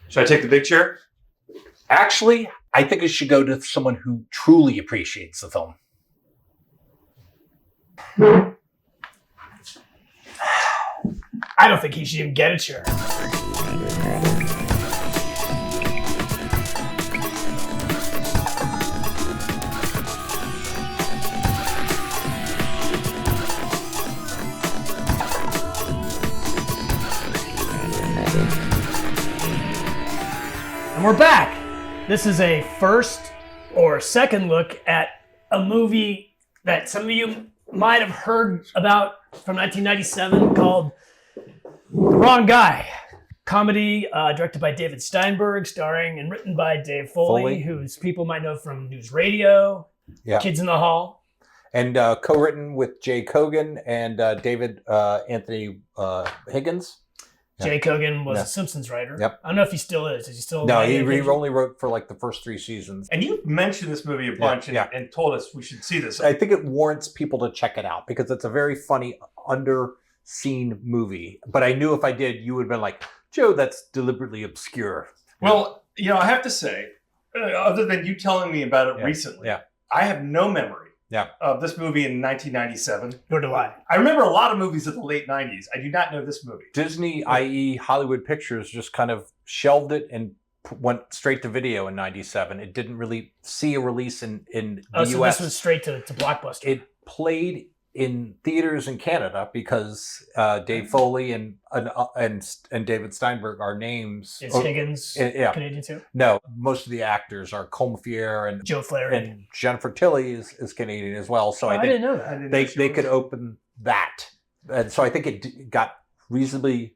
Should I take the big chair? Actually, I think it should go to someone who truly appreciates the film. I don't think he should even get a chair. And we're back. This is a first or second look at a movie that some of you might have heard about from 1997 called The Wrong Guy. Comedy directed by David Steinberg, starring and written by Dave Foley, whose people might know from News Radio, Kids in the Hall. And co-written with Jay Kogan and David Anthony Higgins. Jay Kogan was a Simpsons writer. Yep. I don't know if he still is. Is he still? No, he only wrote for like the first 3 seasons. And you mentioned this movie a bunch and told us we should see this. I think it warrants people to check it out because it's a very funny, underseen movie. But I knew if I did, you would have been like, Joe, that's deliberately obscure. Well, I have to say, other than you telling me about it recently, I have no memory of this movie in 1997. Nor do I. I remember a lot of movies of the late 90s. I do not know this movie. Disney, i.e. Hollywood Pictures, just kind of shelved it and went straight to video in 97. It didn't really see a release in the US. So this was straight to Blockbuster. It played in theaters in Canada because Dave Foley and David Steinberg are names. Is Higgins Canadian too? No, most of the actors are Colm and Joe Flaherty. And Jennifer Tilly is Canadian as well. So I think didn't know that. They could open that. And so I think it got reasonably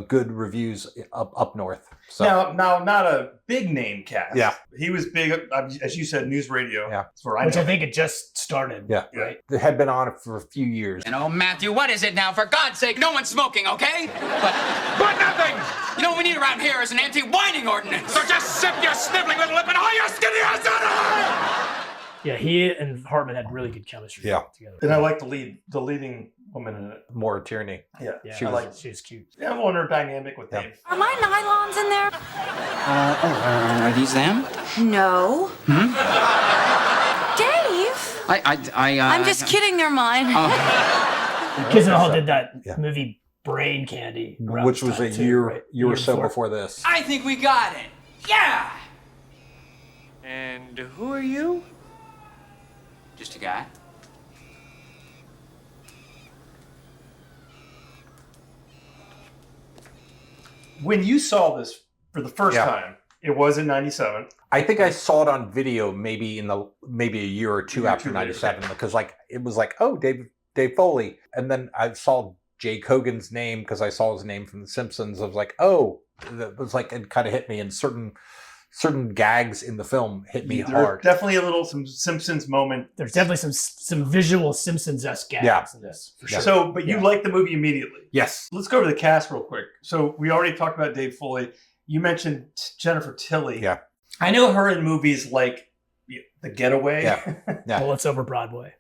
good reviews up north. So. Now, not a big name cast. Yeah. He was big, as you said, News Radio. Yeah. That's where I Which I think it just started. Yeah. Right? It had been on for a few years. Matthew, what is it now? For God's sake, no one's smoking, okay? But nothing! You know what we need around here is an anti-whining ordinance. So just sip your sniveling little lip and haul your skinny ass out of here! Yeah, he and Hartman had really good chemistry together. And I like the leading woman in it. Maura Tierney. Yeah, she was cute. Yeah, I wonder her dynamic with Dave. Are my nylons in there? Are these them? No. Dave? I'm just kidding, they're mine. Kids in the Hall did that movie Brain Candy. Which was a year or so before this. I think we got it. Yeah! And who are you? Just a guy. When you saw this for the first time, it was in 97. I think I saw it on video maybe a year or two after 97 because it was like, oh, Dave Foley. And then I saw Jay Kogan's name because I saw his name from The Simpsons. I was like, oh, it was like it kind of hit me, and certain gags in the film hit me hard. Definitely some Simpsons moment. There's definitely some visual Simpsons-esque gags in this. For sure. So, but you liked the movie immediately. Yes. Let's go over the cast real quick. So we already talked about Dave Foley. You mentioned Jennifer Tilly. Yeah. I know her in movies like The Getaway. Yeah. Bullets Over Broadway.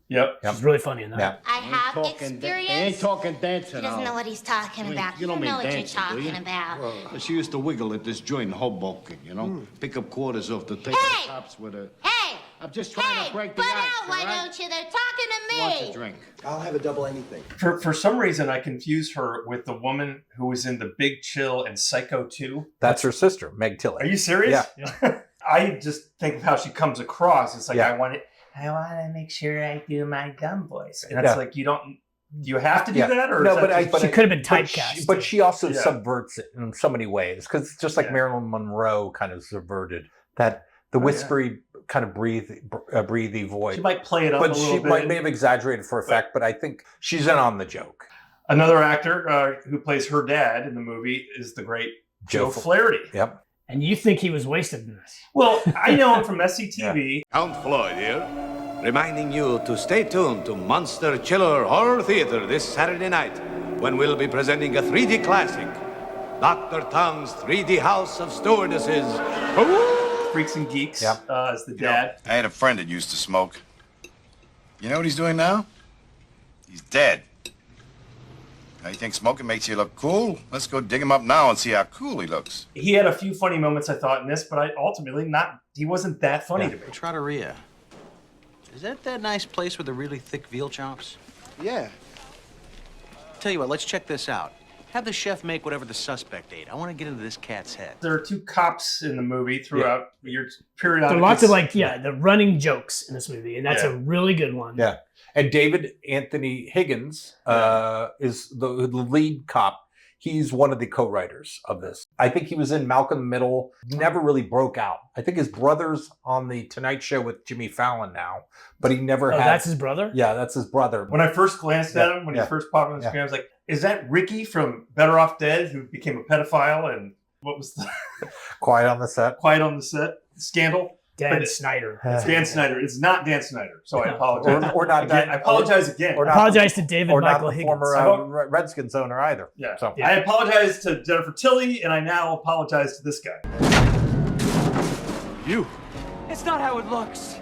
Yep. She's really funny in that. Yeah. I have experience. He ain't talking dancing. He doesn't know what he's talking about. You don't mean know dancing, what do you're you? talking about. Well, she used to wiggle at this joint in Hoboken, pick up quarters off the table Hey! tops with her. Hey! I'm just trying to break the Put ice, out, why all right? don't you? They're talking to me. Wants a drink. I'll have a double anything. For some reason, I confused her with the woman who was in The Big Chill and Psycho 2. That's her sister, Meg Tilly. Are you serious? Yeah. I just think of how she comes across. It's like, I want to make sure I do my dumb voice. And it's like, you have to do that? Or no, but she could have been typecast. But she also subverts it in so many ways. Because just like Marilyn Monroe kind of subverted that, the whispery kind of breathy voice. She might play it up a little bit. But she may have exaggerated for effect, but I think she's in on the joke. Another actor who plays her dad in the movie is the great Joe Flaherty. Yep. And you think he was wasted in this? Well, I know him from SCTV. Count Floyd here, reminding you to stay tuned to Monster Chiller Horror Theater this Saturday night, when we'll be presenting a 3D classic, Dr. Tong's 3D House of Stewardesses. Freaks and Geeks as the dad. I had a friend that used to smoke. You know what he's doing now? He's dead. Now, you think smoking makes you look cool? Let's go dig him up now and see how cool he looks. He had a few funny moments, I thought, in this, but he wasn't that funny to me. Trattoria. Is that nice place with the really thick veal chops? Yeah. Tell you what, let's check this out. Have the chef make whatever the suspect ate. I want to get into this cat's head. There are 2 cops in the movie throughout your periodic. There are lots of the running jokes in this movie, and that's a really good one. Yeah. And David Anthony Higgins is the lead cop. He's one of the co-writers of this. I think he was in Malcolm in the Middle. Never really broke out. I think his brother's on the Tonight Show with Jimmy Fallon now, but he never had. That's his brother? Yeah, that's his brother. When I first glanced at him, when he first popped on the screen, I was like, is that Ricky from Better Off Dead, who became a pedophile? And what was the... Quiet on the Set? Quiet on the Set. Scandal? Dan Snyder. It's Dan Snyder. It's not Dan Snyder, so I apologize. Or not again. I apologize again. Or not, apologize to David or Michael not the Higgins. former Redskins owner either. Yeah. So. I apologize to Jennifer Tilly, and I now apologize to this guy. You. It's not how it looks.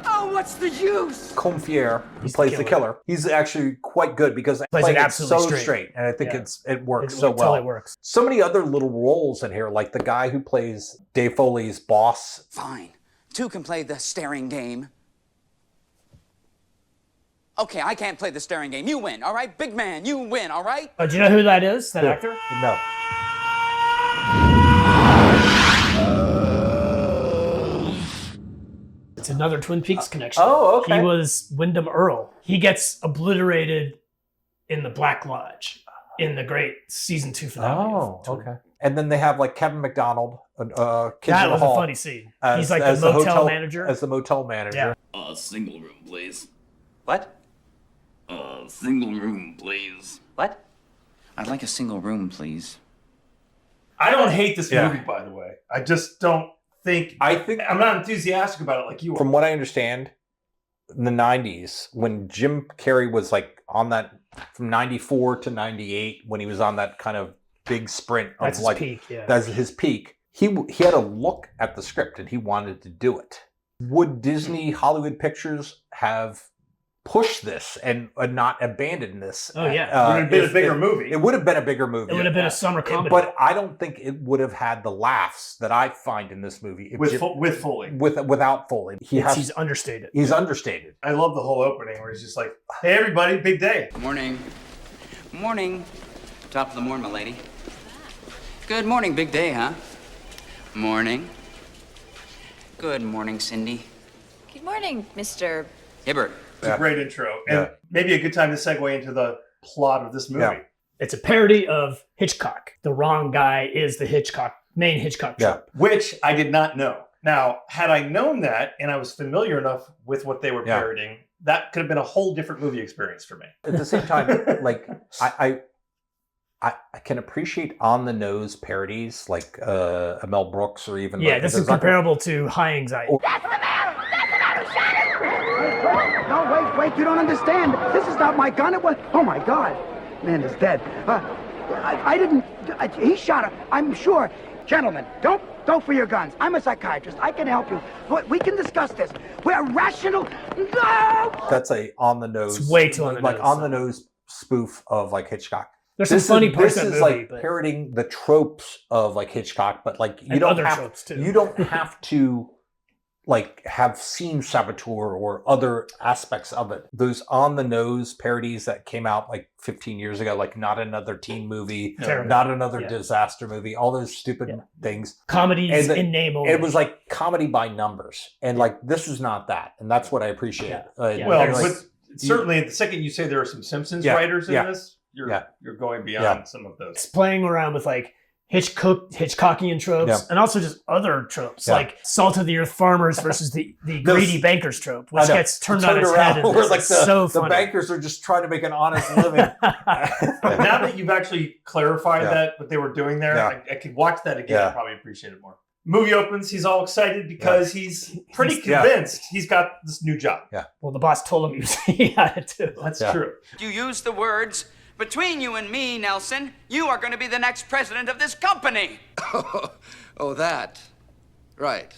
Oh, what's the use? Comfier, who plays the killer. He's actually quite good because plays it absolutely so straight, and I think it works it so well. Totally works. So many other little roles in here, like the guy who plays Dave Foley's boss. Fine. 2 can play the staring game. Okay, I can't play the staring game. You win, all right? Big man, you win, all right? Oh, do you know who that is, that actor? No. It's another Twin Peaks connection. Oh, okay. He was Wyndham Earle. He gets obliterated in the Black Lodge in the great season 2 finale. Oh, okay. And then they have like Kevin McDonald. Kids that in the was Hall, a funny scene. As, He's like as the motel manager. As the motel manager. Yeah. Single room, please. What? Single room, please. What? I'd like a single room, please. I don't hate this movie, by the way. I just don't think... I'm not enthusiastic about it like you are. From what I understand, in the 90s, when Jim Carrey was like on that, from 94 to 98, when he was on that kind of big sprint of That's like... his peak, yeah. That's his peak. He had a look at the script and he wanted to do it. Would Disney Hollywood Pictures have pushed this and not abandoned this? Oh, yeah. It would have been a bigger movie. It would have been a bigger movie. It would have been a summer comedy. But I don't think it would have had the laughs that I find in this movie. With Foley. Without Foley. He's understated. He's understated. I love the whole opening where he's just like, hey, everybody, big day. Morning. Morning. Top of the morning, my lady. Good morning, big day, huh? Morning. Good morning, Cindy. Good morning, Mr. Hibbert. It's a great intro. And maybe a good time to segue into the plot of this movie. Yeah. It's a parody of Hitchcock. The wrong guy is the main Hitchcock trope. Which I did not know. Now, had I known that and I was familiar enough with what they were parodying, that could have been a whole different movie experience for me. At the same time, like I can appreciate on the nose parodies like a Mel Brooks or even this is comparable to High Anxiety. That's the man! That's the man who shot him! No, wait, you don't understand. This is not my gun. It was. Oh my God, man is dead. I didn't. He shot him. I'm sure. Gentlemen, don't for your guns. I'm a psychiatrist. I can help you. We can discuss this. We're rational. No. That's a on the nose. It's way too on the like nose. on the nose spoof of like Hitchcock. There's some funny parts in that This is movie, like but... parodying the tropes of like Hitchcock, but like you And don't other have tropes, too. you don't have to like have seen Saboteur or other aspects of it. Those on the nose parodies that came out like 15 years ago, like Not Another Teen Movie, Terrible. Not Another Disaster Movie, all those stupid things. Comedies in name only. It was like comedy by numbers, and like this is not that, and that's what I appreciate. Well, certainly the second you say there are some Simpsons writers in this, you're going beyond some of those. It's playing around with like Hitchcockian tropes and also just other tropes like salt of the earth farmers versus the greedy bankers trope, which gets turned on its head. Where like the bankers are just trying to make an honest living. Now that you've actually clarified that what they were doing there, I could watch that again and probably appreciate it more. Movie opens, he's all excited because he's pretty convinced he's got this new job. Yeah. Well, the boss told him he had it too. That's true. You use the words, between you and me, Nelson, you are going to be the next president of this company. Oh, that. Right.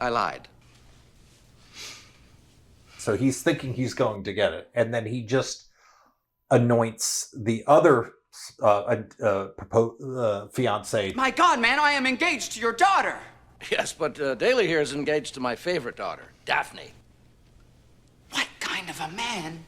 I lied. So he's thinking he's going to get it, and then he just anoints the other fiance. My God, man, I am engaged to your daughter. Yes, but Daly here is engaged to my favorite daughter, Daphne. What kind of a man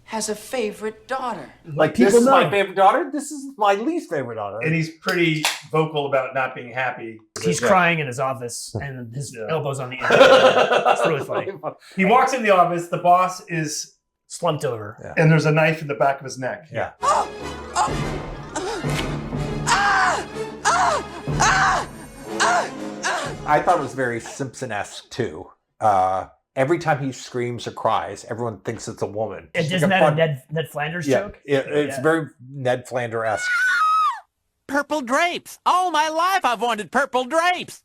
has a favorite daughter? Like, this is my favorite daughter. This is my least favorite daughter. And he's pretty vocal about not being happy. He's crying in his office, and his elbow's on the end. It's really funny. He walks in the office. The boss is slumped over, and there's a knife in the back of his neck. Yeah. I thought it was very Simpson-esque too. Every time he screams or cries, everyone thinks it's a woman. And isn't that a Ned Flanders joke? Yeah, it's very Ned Flanders-esque. Purple drapes. All my life I've wanted purple drapes.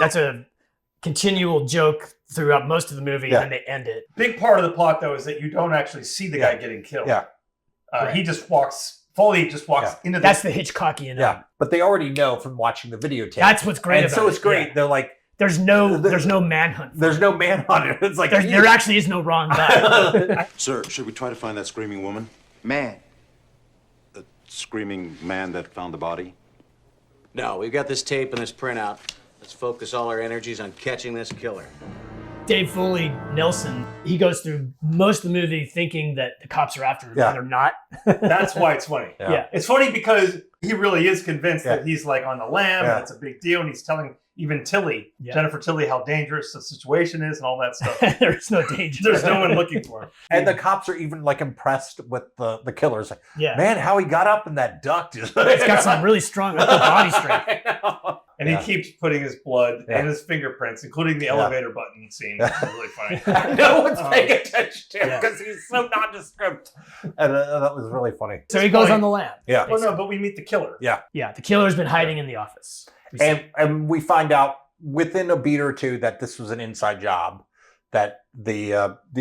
That's a continual joke throughout most of the movie, and then they end it. Big part of the plot, though, is that you don't actually see the guy getting killed. Yeah. He just walks. Foley just walks into. That's the Hitchcockian. Yeah, but they already know from watching the videotape. That's what's great and about so it's it. great. Yeah. They're like, there's no manhunt. There's no manhunt. It's like there actually is no wrong guy. Sir, should we try to find that screaming woman? Man. The screaming man that found the body? No, we've got this tape and this printout. Let's focus all our energies on catching this killer. Dave Foley, Nelson, he goes through most of the movie thinking that the cops are after him, and they're not. That's why it's funny. Yeah. It's funny because he really is convinced that he's like on the lam, and it's a big deal, and he's telling even Tilly, Jennifer Tilly, how dangerous the situation is and all that stuff. There's no danger. There's no one looking for him. And the cops are even like impressed with the killers. Like, Yeah. man, how he got up in that duct is. It's got some really strong upper body strength. And he keeps putting his blood and his fingerprints, including the elevator button scene. It's really funny. No one's paying attention to him because he's so nondescript. And that was really funny. So he goes on the lam. Yeah. Well, no, but we meet the killer. Yeah. Yeah, the killer's been hiding in the office. And we find out within a beat or two that this was an inside job, that the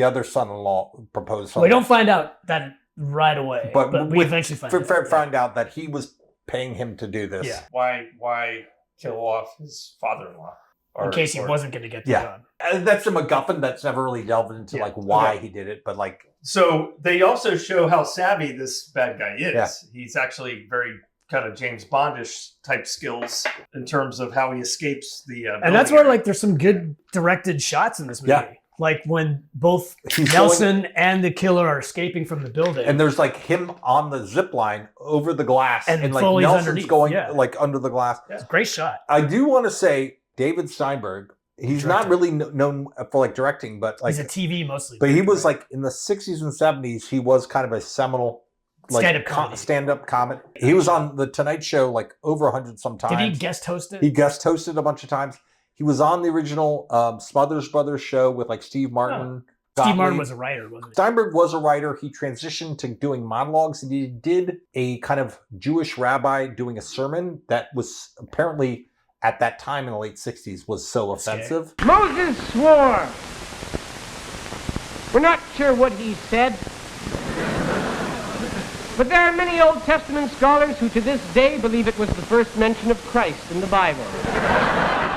other son-in-law proposed. We don't find out that right away, but we eventually find out that he was paying him to do this. Yeah. Why kill off his father-in-law? In case he wasn't going to get the job. And that's a MacGuffin that's never really delved into like why he did it, but like. So they also show how savvy this bad guy is. Yeah. He's actually very kind of James Bondish type skills in terms of how he escapes the. And that's where like there's some good directed shots in this movie. Yeah. Like when both Nelson and the killer are escaping from the building. And there's like him on the zip line over the glass, and like Foley's Nelson's underneath. going Yeah. like under the glass. It's a great shot. I do want to say David Steinberg. He's not really known for like directing, but like he's a TV mostly. But he was like in the 60s and 70s. He was kind of a seminal like stand-up comic. He was on the Tonight Show like over 100 sometimes. Did he guest host it? He guest hosted a bunch of times. He was on the original Smothers Brothers show with like Steve Martin. Steve Martin was a writer, wasn't he? Steinberg was a writer. He transitioned to doing monologues, and he did a kind of Jewish rabbi doing a sermon that was apparently at that time in the late 60s was so offensive. Moses swore. We're not sure what he said, but there are many Old Testament scholars who to this day believe it was the first mention of Christ in the Bible.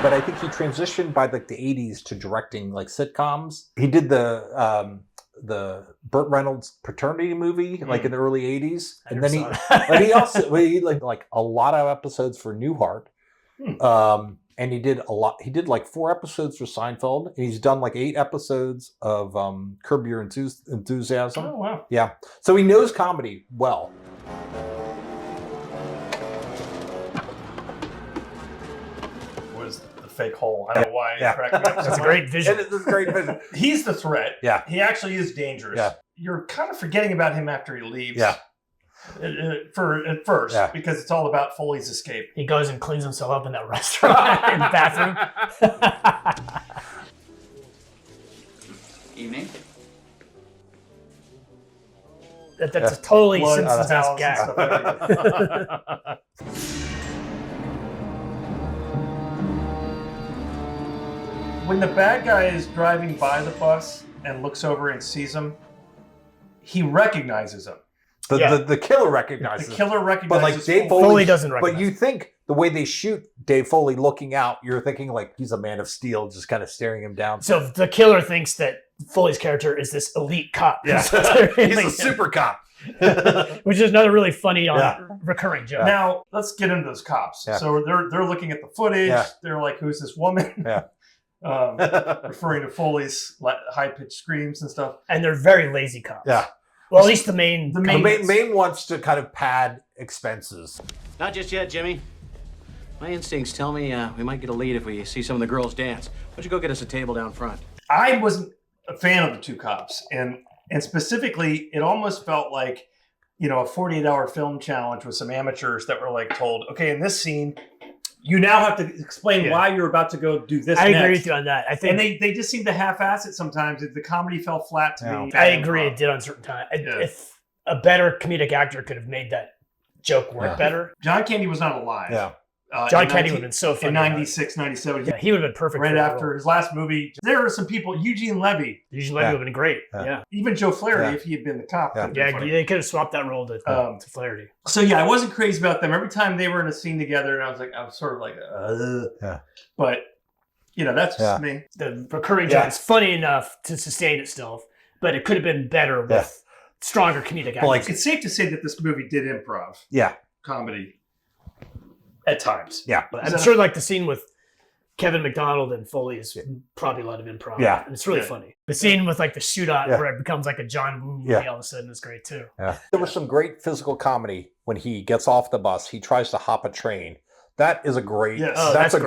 But I think he transitioned by like the 80s to directing like sitcoms. He did the Burt Reynolds paternity movie like in the early 80s. And then he also like a lot of episodes for Newhart. And he did like 4 episodes for Seinfeld, and he's done like 8 episodes of Curb Your Enthusiasm. Oh, wow. Yeah. So he knows comedy well. Was the fake hole? I don't know why. Yeah. It cracked me up so That's a much. great vision. It's a great vision. He's the threat. Yeah. He actually is dangerous. Yeah. You're kind of forgetting about him after he leaves. Yeah. At first, because it's all about Foley's escape. He goes and cleans himself up in that restaurant in the bathroom. Evening. That's a totally Blood on Simpsons the house gag. and stuff. When the bad guy is driving by the bus and looks over and sees him, he recognizes him. The killer recognizes. The killer recognizes. But like Dave Foley doesn't recognize. But you think the way they shoot Dave Foley looking out, you're thinking like he's a man of steel, just kind of staring him down. So the killer thinks that Foley's character is this elite cop. Yeah. He's a super cop. Which is another really funny recurring joke. Now let's get into those cops. Yeah. So they're looking at the footage. Yeah. They're like, "Who's this woman?" Yeah. Referring to Foley's high pitched screams and stuff. And they're very lazy cops. Yeah. Well, at least the main main wants to kind of pad expenses. Not just yet, Jimmy. My instincts tell me we might get a lead if we see some of the girls dance. Why don't you go get us a table down front? I wasn't a fan of the two cops, and specifically, it almost felt like, a 48-hour film challenge with some amateurs that were like told, okay, in this scene, you now have to explain why you're about to go do this. I agree next. with you on that. I think, and they just seem to half-ass it sometimes. The comedy fell flat to me. I agree. It did on certain times. If a better comedic actor could have made that joke work better. John Candy was not alive. Yeah. John Candy would have been so funny. In 96, 97. Yeah, he would have been perfect. Right for after his last movie. There were some people, Eugene Levy. Eugene Levy would have been great. Yeah. Even Joe Flaherty, if he had been the cop. Yeah, they could have swapped that role to Flaherty. So I wasn't crazy about them. Every time they were in a scene together, and I was sort of like, But, that's just me. The recurring joke is funny enough to sustain itself, but it could have been better with stronger comedic acting. Well, it's safe to say that this movie did improv. Yeah. Comedy. At times. Yeah. But I'm sure like the scene with Kevin McDonald and Foley is probably a lot of improv. Yeah. And it's really funny. The scene with like the shootout where it becomes like a John Woo movie all of a sudden is great too. Yeah. There was some great physical comedy when he gets off the bus. He tries to hop a train. That is a great. Yes. Oh, that's a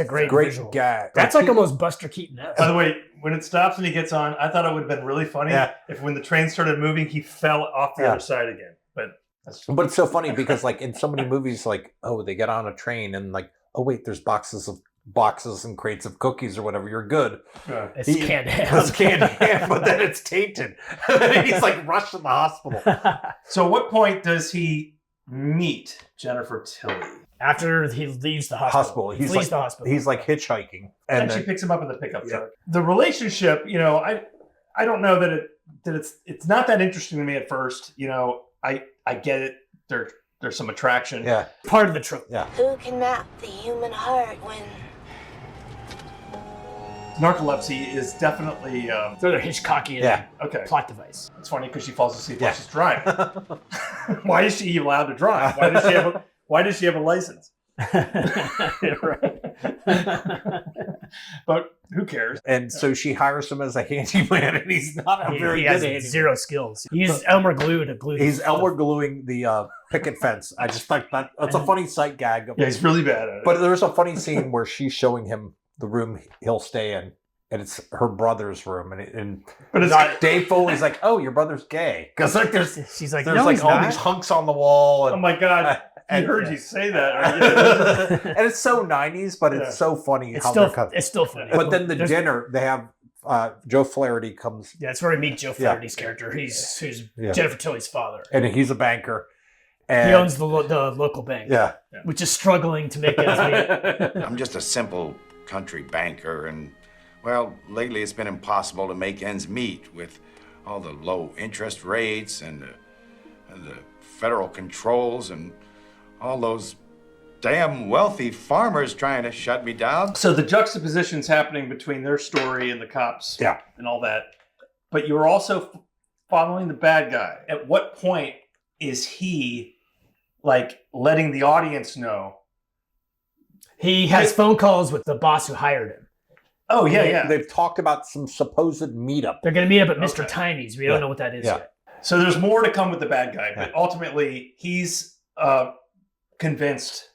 great visual. gag. That's like almost Buster Keaton-esque. By the way, when it stops and he gets on, I thought it would have been really funny if when the train started moving, he fell off the other side again. But it's so funny because like in so many movies, like, oh, they get on a train and like, oh wait, there's boxes and crates of cookies or whatever. You're good. It's canned ham. It's canned ham, but then it's tainted. He's like rushed to the hospital. So at what point does he meet Jennifer Tilly? After he leaves the hospital. He flees the hospital. He's like hitchhiking. And she picks him up in the pickup truck. The relationship, I don't know that it's not that interesting to me at first. I get it. There's some attraction. Yeah. Part of the trope. Yeah. Who can map the human heart when... Narcolepsy is definitely... They're Hitchcockian plot device. It's funny because she falls asleep while she's driving. Why is she allowed to drive? Why does she have a license? But who cares? And so she hires him as a handyman, and he's not a very good handyman. Zero skills. He's Elmer Glue to glue. He's Elmer gluing the picket fence. I just think that's a funny sight gag. Yeah, he's really bad at it. But there's a funny scene where she's showing him the room he'll stay in, and it's her brother's room, but it's not Dave Foley's like, oh, your brother's gay, because like there's all these hunks on the wall. And, oh my god. I heard you say that. And it's so 90s, but it's so funny. It's still funny. But then the dinner, they have Joe Flaherty comes. Yeah, it's where we meet Joe Flaherty's character. Who's Jennifer Tilly's father. And he's a banker. And he owns the local bank. Yeah. Which is struggling to make ends meet. I'm just a simple country banker, and, well, lately it's been impossible to make ends meet with all the low interest rates and the federal controls and all those damn wealthy farmers trying to shut me down. So the juxtaposition's happening between their story and the cops and all that. But you're also following the bad guy. At what point is he like letting the audience know? He has phone calls with the boss who hired him. Oh, yeah. They've talked about some supposed meetup. They're going to meet up at Mr. Tiny's. We don't know what that is yet. So there's more to come with the bad guy. But ultimately, he's convinced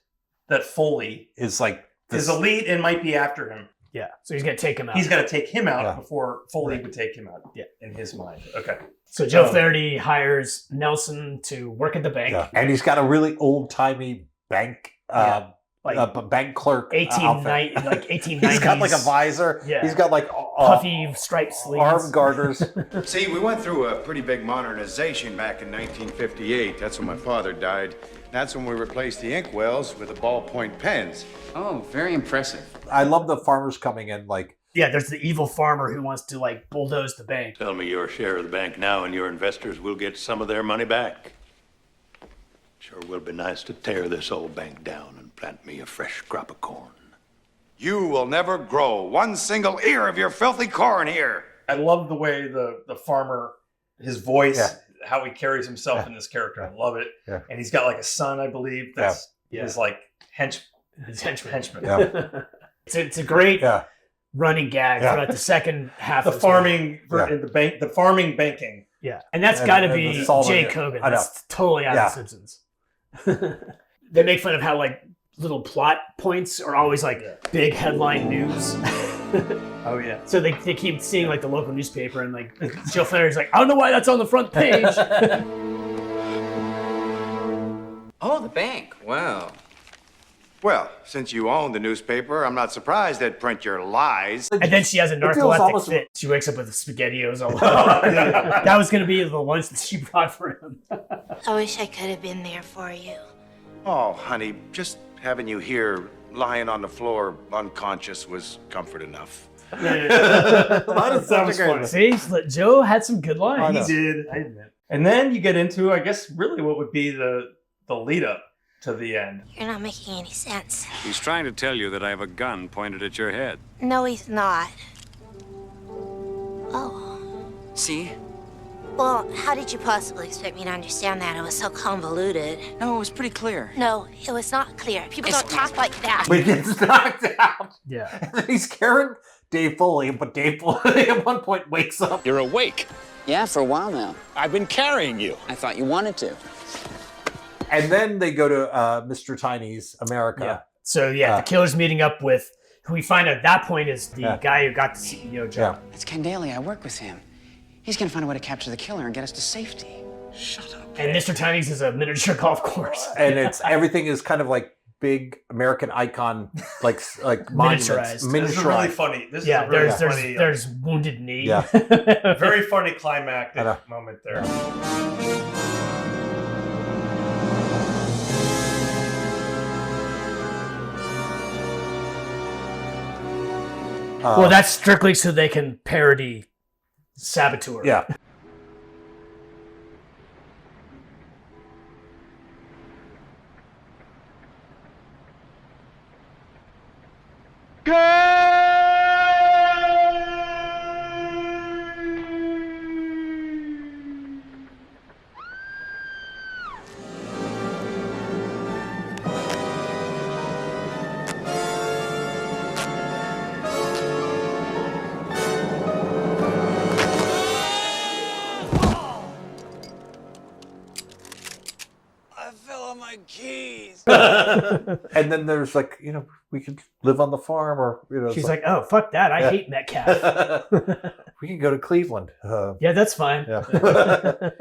that Foley is like is elite and might be after him. Yeah, so he's got to take him out. He's got to take him out before Foley would take him out. Yeah, in his mind. Okay. So Joe Flaherty hires Nelson to work at the bank, and he's got a really old timey bank, bank clerk. 1890s. He's got like a visor. Yeah. He's got like puffy striped sleeves, arm garters. See, we went through a pretty big modernization back in 1958. That's when my father died. That's when we replaced the inkwells with the ballpoint pens. Oh, very impressive. I love the farmers coming in like. Yeah, there's the evil farmer who wants to like bulldoze the bank. Sell me your share of the bank now, and your investors will get some of their money back. Sure will be nice to tear this old bank down and plant me a fresh crop of corn. You will never grow one single ear of your filthy corn here. I love the way the farmer, his voice, how he carries himself in this character. I love it. Yeah. And he's got like a son, I believe, that's his like His henchman. Yeah. It's a great running gag throughout the second half. The of farming, the farming banking. Yeah, and that's got to be Jay Kogan. That's totally out of The Simpsons. They make fun of how like little plot points are always like big headline news. Oh yeah. So they keep seeing like the local newspaper and like Joe Flaherty's like, I don't know why that's on the front page. Oh, the bank. Wow. Well, since you own the newspaper, I'm not surprised they'd print your lies. And then she has a narcoleptic fit. She wakes up with SpaghettiOs all over. That was going to be the lunch that she brought for him. I wish I could have been there for you. Oh, honey, just having you here lying on the floor unconscious was comfort enough. That was funny. See, Joe had some good lines. He did, I admit. And then you get into, I guess, really what would be the lead up to the end. You're not making any sense. He's trying to tell you that I have a gun pointed at your head. No, he's not. Oh. See? Well, how did you possibly expect me to understand that? It was so convoluted. No, it was pretty clear. No, it was not clear. People don't talk like that. But he gets knocked out. Yeah. And he's carrying Dave Foley, but Dave Foley at one point wakes up. You're awake. Yeah, for a while now. I've been carrying you. I thought you wanted to. And then they go to Mr. Tiny's America. Yeah. So the killer's meeting up with who we find out at that point is the guy who got the CEO job. Yeah. It's Ken Daly. I work with him. He's gonna find a way to capture the killer and get us to safety. Shut up. And Mr. Tiny's is a miniature golf course. And everything is kind of like big American icon, like monuments. Miniaturized. This is really funny. This is a really funny. There's Wounded Knee. Yeah. Very funny climactic moment there. Well, that's strictly so they can parody Saboteur. Yeah. And then there's like, we could live on the farm or, She's like, oh, fuck that. I hate Metcalf. We can go to Cleveland. Yeah, that's fine. Yeah.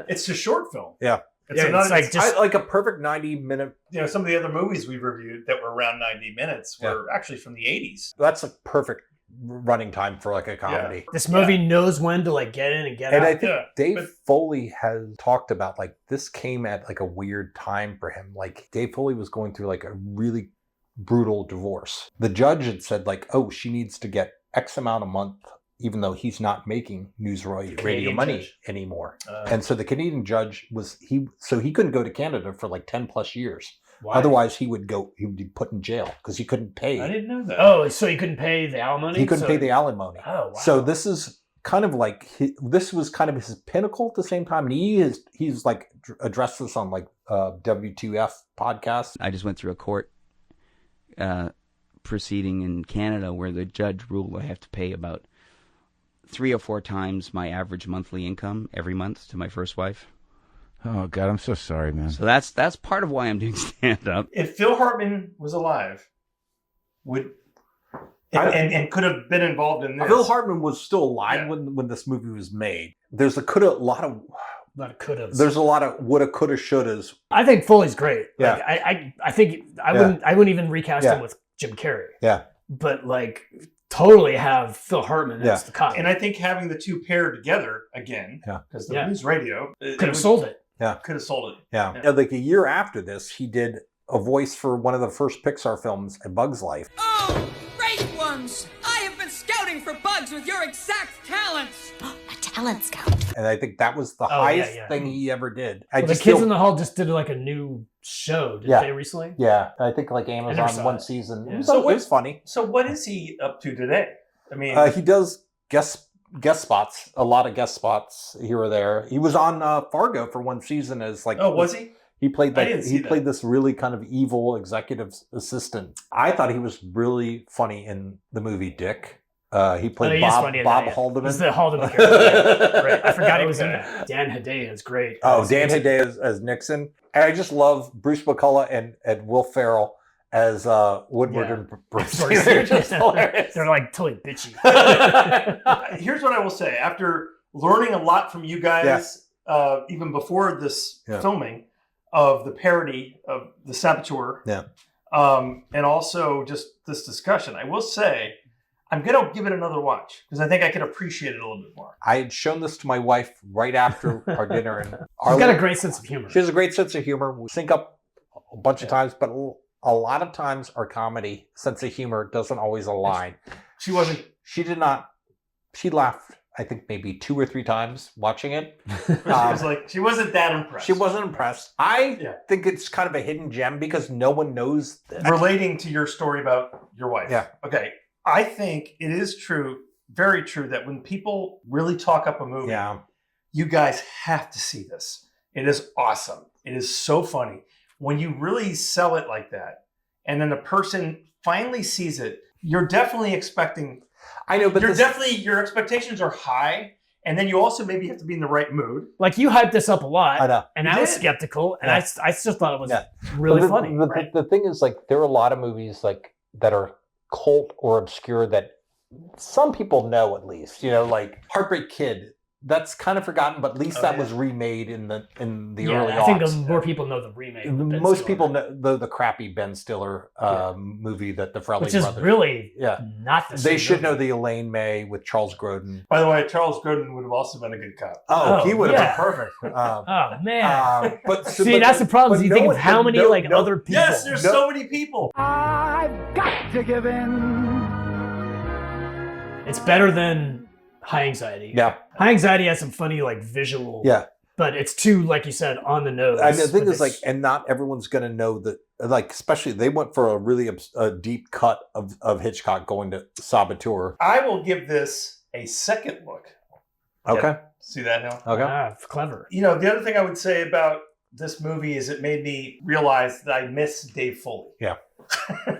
It's a short film. Yeah. It's like a perfect 90-minute. Some of the other movies we've reviewed that were around 90 minutes were actually from the 80s. That's a perfect running time for like a comedy. Yeah. This movie knows when to like get in and get out. And I think Dave Foley has talked about like this came at like a weird time for him. Like Dave Foley was going through like a really brutal divorce. The judge had said like, oh, she needs to get X amount a month, even though he's not making news radio money anymore. And so the Canadian judge he couldn't go to Canada for like 10 plus years. Why? Otherwise, he would be put in jail because he couldn't pay. I didn't know that. Oh, so he couldn't pay the alimony? He couldn't pay the alimony. Oh, wow. So this is kind of like this was kind of his pinnacle at the same time. And he's like addressed this on like W2F podcast. I just went through a court proceeding in Canada where the judge ruled I have to pay about 3 or 4 times my average monthly income every month to my first wife. Oh God, I'm so sorry, man. So that's part of why I'm doing stand-up. If Phil Hartman was alive, and could have been involved in this. Phil Hartman was still alive when this movie was made. There's a lot of couldas. There's a lot of woulda, coulda, shouldas. I think Foley's great. Yeah. Like, I think I wouldn't even recast him with Jim Carrey. Yeah. But like totally have Phil Hartman as the cop. And I think having the two paired together again, because the news radio could have sold it. Yeah. Could have sold it. Yeah. Like a year after this, he did a voice for one of the first Pixar films, A Bug's Life. Oh, great ones! I have been scouting for bugs with your exact talents! talent scout. And I think that was the highest thing he ever did. Well, the Kids in the Hall just did like a new show, didn't they, recently? Yeah, I think like never Amazon saw one it. season. Yeah. It was funny. So what is he up to today? I mean, He does guest spots, a lot of guest spots here or there. He was on Fargo for one season as like. Oh, was he? He played I didn't see that. He played this really kind of evil executive assistant. I thought he was really funny in the movie Dick. He played Bob Haldeman. He's the Haldeman character. Great. I forgot he was in that. Dan Hedaya is great. Oh, Dan Hedaya as Nixon. And I just love Bruce McCullough and Will Ferrell as Woodward and Bruce. They're like totally bitchy. Here's what I will say. After learning a lot from you guys, even before this filming of the parody of the Saboteur, and also just this discussion, I will say I'm going to give it another watch because I think I can appreciate it a little bit more. I had shown this to my wife right after our dinner. And She's got a great sense of humor. She has a great sense of humor. We sync up a bunch of times, but a lot of times our comedy sense of humor doesn't always align. She did not. She laughed, I think, maybe 2 or 3 times watching it. She wasn't that impressed. She wasn't impressed. I think it's kind of a hidden gem because no one knows. Relating to your story about your wife. Yeah. Okay. I think it is true, very true, that when people really talk up a movie, you guys have to see this. It is awesome. It is so funny. When you really sell it like that, and then the person finally sees it, you're definitely expecting. I know, but your expectations are high, and then you also maybe have to be in the right mood. Like you hyped this up a lot, I know. and You I was did. skeptical, and I just thought it was really funny. The thing is, like, there are a lot of movies like that are cult or obscure that some people know, at least, like Heartbreak Kid. That's kind of forgotten, but at least that was remade in the early I think aughts. more people know the remake. Most people know the crappy Ben Stiller movie that the Farrelly Which is brothers. really not the same They should movie. know the Elaine May with Charles Grodin. By the way, Charles Grodin would have also been a good cop. He would have yeah. been perfect. Oh man! But See, that's the problem. Is you think of how many other people. Yes, there's so many people. I've got to give in. It's better than High Anxiety. Yeah. High Anxiety has some funny visual. Yeah. But it's too, like you said, on the nose. And the thing is, and not everyone's going to know that, especially they went for a really deep cut of Hitchcock going to Saboteur. I will give this a second look. Okay. Yeah. See that now? Okay. Clever. The other thing I would say about this movie is it made me realize that I miss Dave Foley. Yeah.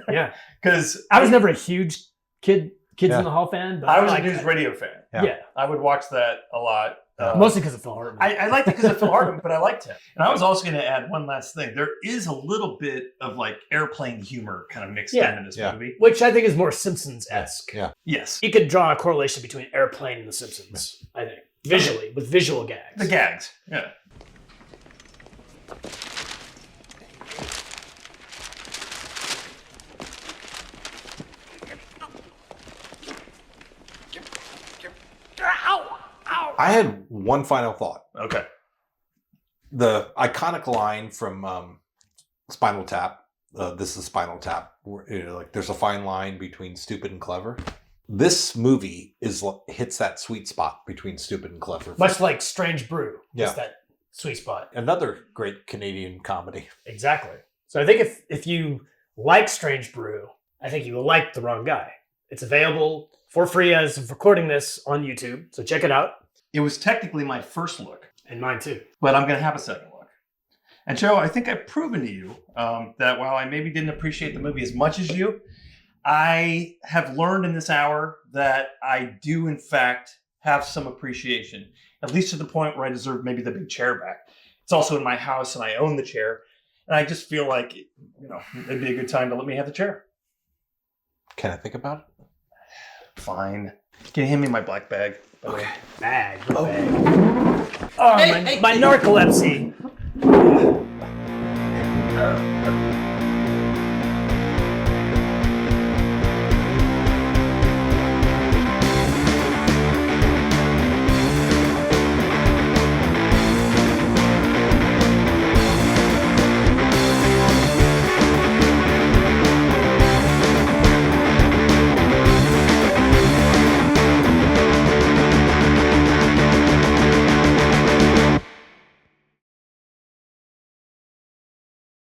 Yeah. Because I was never a huge Kids in the Hall fan, but I was a news radio fan. Yeah. I would watch that a lot. Mostly because of Phil Hartman. I liked it because of Phil Hartman, but I liked him. And I was also going to add one last thing. There is a little bit of airplane humor kind of mixed in this movie. Which I think is more Simpsons-esque. Yeah. Yes. You could draw a correlation between Airplane and The Simpsons, I think. Visually, with visual gags. The gags, yeah. I had one final thought. Okay. The iconic line from Spinal Tap, this is Spinal Tap, where, there's a fine line between stupid and clever. This movie hits that sweet spot between stupid and clever. Much like Strange Brew. Yeah. It's that sweet spot. Another great Canadian comedy. Exactly. So I think if you like Strange Brew, I think you will like The Wrong Guy. It's available for free as of recording this on YouTube, so check it out. It was technically my first look. And mine too. But I'm going to have a second look. And Joe, I think I've proven to you that while I maybe didn't appreciate the movie as much as you, I have learned in this hour that I do, in fact, have some appreciation, at least to the point where I deserve maybe the big chair back. It's also in my house and I own the chair. And I just feel like, it'd be a good time to let me have the chair. Can I think about it? Fine. Can you hand me my black bag? Okay. Bag. Oh, my narcolepsy.